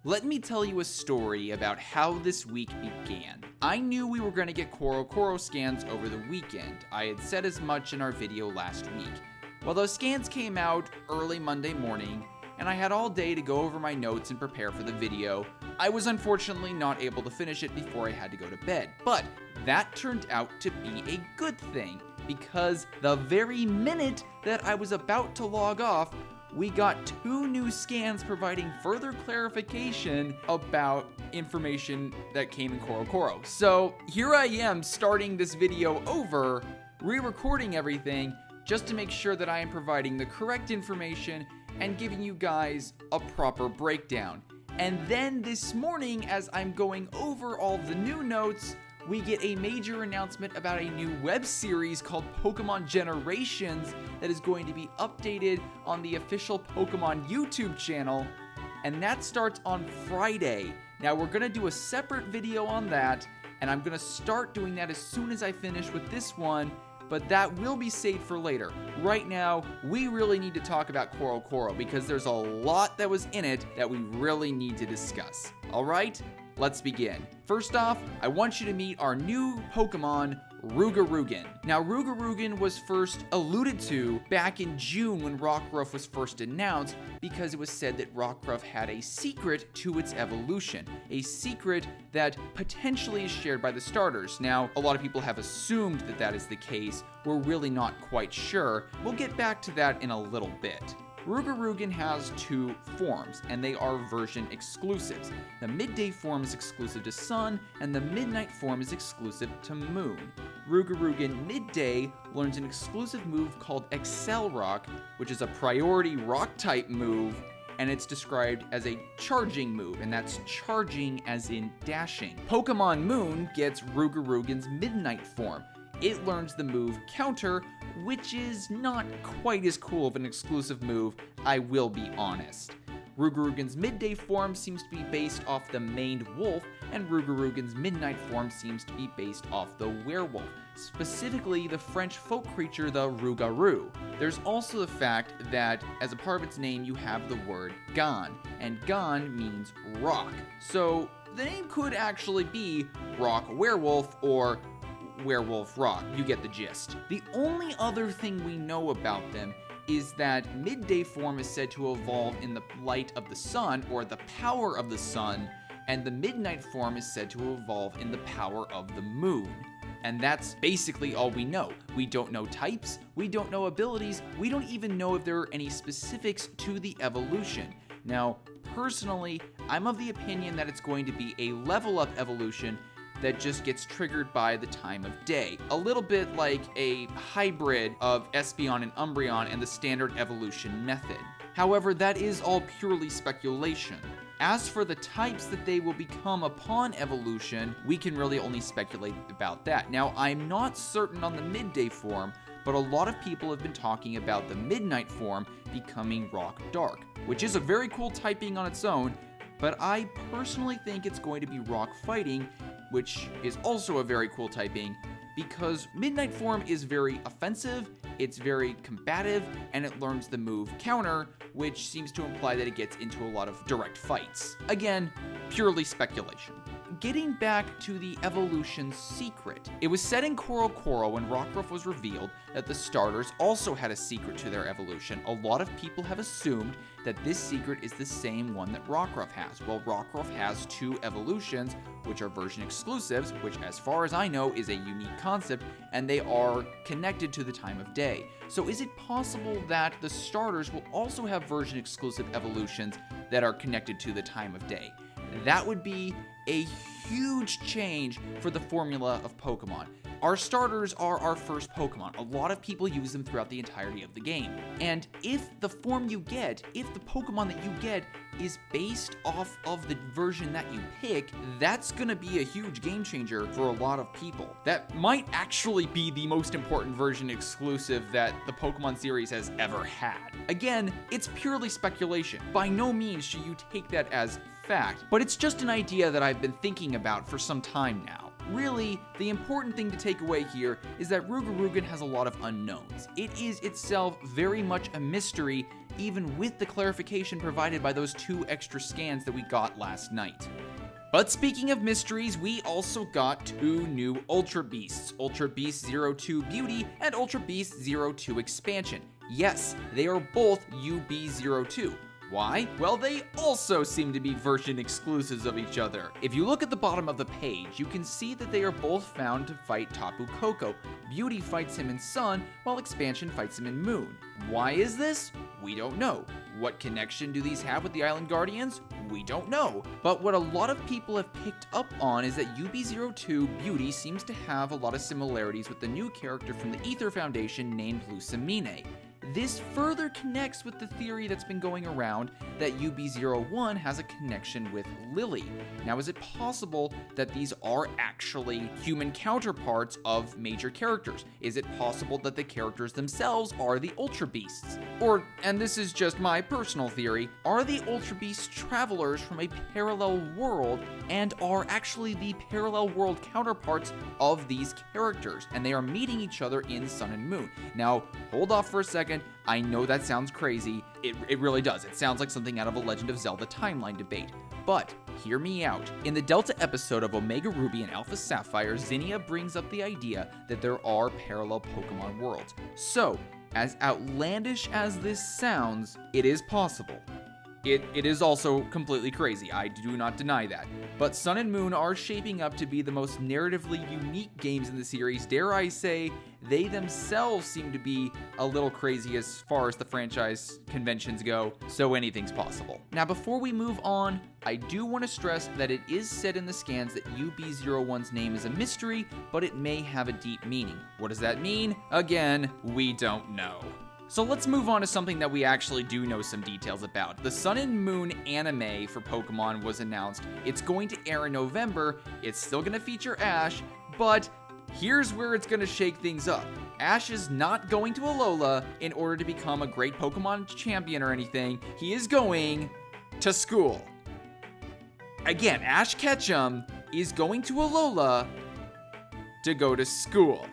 Let me tell you a story about how this week began. I knew we were going to get Coro Coro scans over the weekend. I had said as much in our video last week. Well, those scans came out early Monday morning, and I had all day to go over my notes and prepare for the video. I was unfortunately not able to finish it before I had to go to bed, but that turned out to be a good thing, because the very minute that I was about to log off, we got 2 new scans providing further clarification about information that came in Coro Coro. So here I am starting this video over, re-recording everything, just to make sure that I am providing the correct information and giving you guys a proper breakdown. And then this morning, as I'm going over all the new notes, we get a major announcement about a new web series called Pokemon Generations that is going to be updated on the official Pokemon YouTube channel, and that starts on Friday. Now we're gonna do a separate video on that, and I'm gonna start doing that as soon as I finish with this one, but that will be saved for later. Right now, we really need to talk about Coro Coro because there's a lot that was in it that we really need to discuss. All right? Let's begin. First off, I want you to meet our new Pokemon, Rugarugan. Now, Rugarugan was first alluded to back in June when Rockruff was first announced because it was said that Rockruff had a secret to its evolution, a secret that potentially is shared by the starters. Now, a lot of people have assumed that that is the case. We're really not quite sure. We'll get back to that in a little bit. Rugarugan has 2 forms, and they are version exclusives. The midday form is exclusive to Sun, and the midnight form is exclusive to Moon. Rugarugan Midday learns an exclusive move called Excel Rock, which is a priority rock-type move, and it's described as a charging move, and that's charging as in dashing. Pokemon Moon gets Rugarugan's midnight form. It learns the move Counter, which is not quite as cool of an exclusive move, I will be honest. Rugarugan's midday form seems to be based off the maned wolf, and Rugarugan's midnight form seems to be based off the werewolf, specifically the French folk creature the Rougarou. There's also the fact that as a part of its name you have the word Gan, and Gan means rock. So the name could actually be Rock Werewolf or Werewolf Rock. You get the gist. The only other thing we know about them is that midday form is said to evolve in the light of the sun or the power of the sun, and the midnight form is said to evolve in the power of the moon. And that's basically all we know. We don't know types, we don't know abilities, we don't even know if there are any specifics to the evolution. Now, personally, I'm of the opinion that it's going to be a level up evolution that just gets triggered by the time of day. A little bit like a hybrid of Espeon and Umbreon and the standard evolution method. However, that is all purely speculation. As for the types that they will become upon evolution, we can really only speculate about that. Now, I'm not certain on the midday form, but a lot of people have been talking about the midnight form becoming Rock Dark, which is a very cool typing on its own, but I personally think it's going to be Rock Fighting, which is also a very cool typing, because midnight form is very offensive, it's very combative, and it learns the move Counter, which seems to imply that it gets into a lot of direct fights. Again, purely speculation. Getting back to the evolution secret, it was said in Coro Coro when Rockruff was revealed that the starters also had a secret to their evolution. A lot of people have assumed that this secret is the same one that Rockruff has. Well, Rockruff has 2 evolutions, which are version exclusives, which as far as I know is a unique concept, and they are connected to the time of day. So is it possible that the starters will also have version exclusive evolutions that are connected to the time of day? That would be a huge change for the formula of Pokemon. Our starters are our first Pokemon. A lot of people use them throughout the entirety of the game. And if the form you get, if the Pokemon that you get is based off of the version that you pick, that's gonna be a huge game changer for a lot of people. That might actually be the most important version exclusive that the Pokemon series has ever had. Again, it's purely speculation. By no means should you take that as fact, but it's just an idea that I've been thinking about for some time now. Really, the important thing to take away here is that Rugarugan has a lot of unknowns. It is itself very much a mystery, even with the clarification provided by those 2 extra scans that we got last night. But speaking of mysteries, we also got 2 new Ultra Beasts, Ultra Beast 02 Beauty and Ultra Beast 02 Expansion. Yes, they are both UB02. Why? Well, they also seem to be version exclusives of each other. If you look at the bottom of the page, you can see that they are both found to fight Tapu Koko. Beauty fights him in Sun, while Expansion fights him in Moon. Why is this? We don't know. What connection do these have with the Island Guardians? We don't know. But what a lot of people have picked up on is that UB02 Beauty seems to have a lot of similarities with the new character from the Ether Foundation named Lusamine. This further connects with the theory that's been going around that UB01 has a connection with Lily. Now, is it possible that these are actually human counterparts of major characters? Is it possible that the characters themselves are the Ultra Beasts? Or, and this is just my personal theory, are the Ultra Beasts travelers from a parallel world and are actually the parallel world counterparts of these characters, and they are meeting each other in Sun and Moon? Now, hold off for a second. I know that sounds crazy. It really does. It sounds like something out of a Legend of Zelda timeline debate. But hear me out. In the Delta episode of Omega Ruby and Alpha Sapphire, Zinnia brings up the idea that there are parallel Pokemon worlds. So, as outlandish as this sounds, it is possible. It is also completely crazy, I do not deny that. But Sun and Moon are shaping up to be the most narratively unique games in the series. Dare I say, they themselves seem to be a little crazy as far as the franchise conventions go, so anything's possible. Now, before we move on, I do want to stress that it is said in the scans that UB01's name is a mystery, but it may have a deep meaning. What does that mean? Again, we don't know. So let's move on to something that we actually do know some details about. The Sun and Moon anime for Pokemon was announced. It's going to air in November. It's still going to feature Ash, but here's where it's going to shake things up. Ash is not going to Alola in order to become a great Pokemon champion or anything. He is going to school. Again, Ash Ketchum is going to Alola to go to school.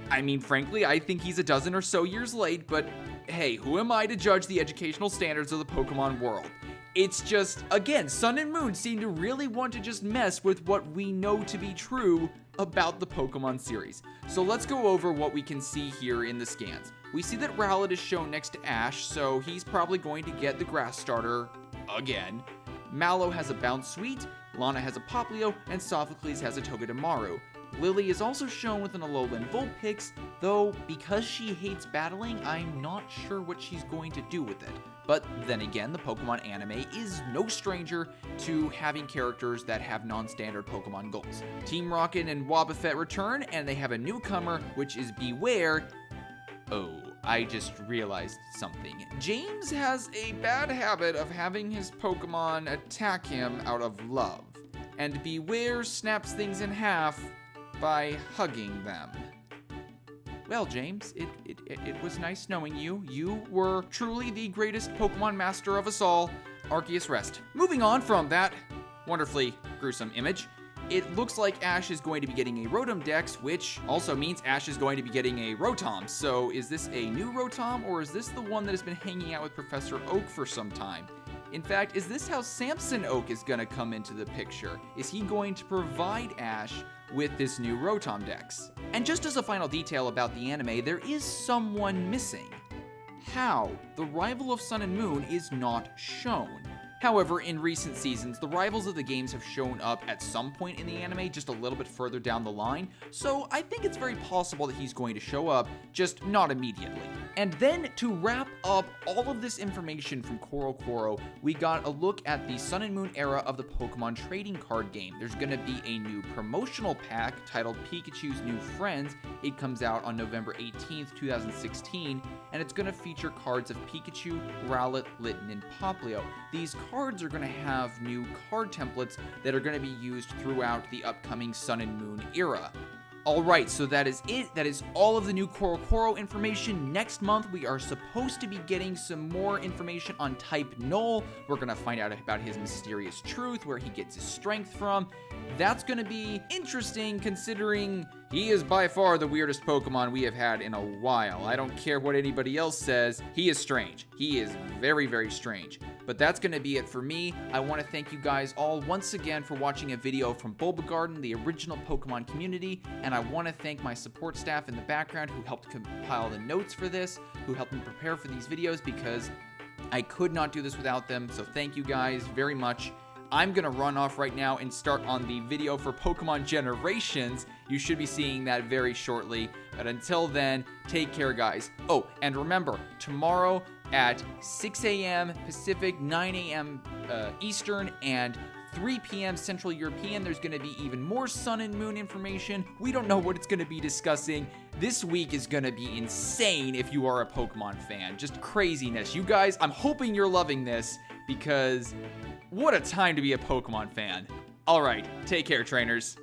I mean, frankly, I think he's a dozen or so years late, but hey, who am I to judge the educational standards of the Pokemon world? It's just, again, Sun and Moon seem to really want to just mess with what we know to be true about the Pokemon series. So let's go over what we can see here in the scans. We see that Rowlet is shown next to Ash, so he's probably going to get the Grass Starter again. Mallow has a Bounce Sweet, Lana has a Popplio, and Sophocles has a Togedemaru. Lily is also shown with an Alolan Vulpix, though because she hates battling, I'm not sure what she's going to do with it. But then again, the Pokemon anime is no stranger to having characters that have non-standard Pokemon goals. Team Rocket and Wobbuffet return, and they have a newcomer, which is Beware. Oh, I just realized something. James has a bad habit of having his Pokemon attack him out of love, and Beware snaps things in half by hugging them. Well, James, it was nice knowing you. You were truly the greatest Pokemon master of us all. Arceus rest. Moving on from that wonderfully gruesome image, it looks like Ash is going to be getting a Rotom Dex, which also means Ash is going to be getting a Rotom. So is this a new Rotom, or is this the one that has been hanging out with Professor Oak for some time? In fact, is this how Samson Oak is going to come into the picture? Is he going to provide Ash with this new Rotom Dex? And just as a final detail about the anime, there is someone missing. How? The rival of Sun and Moon is not shown. However, in recent seasons, the rivals of the games have shown up at some point in the anime, just a little bit further down the line, so I think it's very possible that he's going to show up, just not immediately. And then, to wrap up all of this information from Coro Coro, we got a look at the Sun and Moon era of the Pokemon trading card game. There's going to be a new promotional pack titled Pikachu's New Friends. It comes out on November 18th, 2016, and it's going to feature cards of Pikachu, Rowlet, Litten, and Popplio. These cards are going to have new card templates that are going to be used throughout the upcoming Sun and Moon era. Alright, so that is it. That is all of the new Coro Coro information. Next month, we are supposed to be getting some more information on Type Null. We're going to find out about his mysterious truth, where he gets his strength from. That's going to be interesting, considering he is by far the weirdest Pokemon we have had in a while. I don't care what anybody else says. He is strange. He is very, very strange. But that's going to be it for me. I want to thank you guys all once again for watching a video from Bulbagarden, the original Pokemon community, and I want to thank my support staff in the background who helped compile the notes for this, who helped me prepare for these videos, because I could not do this without them. So thank you guys very much. I'm going to run off right now and start on the video for Pokemon Generations. You should be seeing that very shortly. But until then, take care, guys. Oh, and remember, tomorrow at 6 a.m. Pacific, 9 a.m. Eastern, and 3 p.m. Central European, there's going to be even more Sun and Moon information. We don't know what it's going to be discussing. This week is going to be insane if you are a Pokemon fan. Just craziness. You guys, I'm hoping you're loving this, because what a time to be a Pokemon fan. All right, take care, trainers.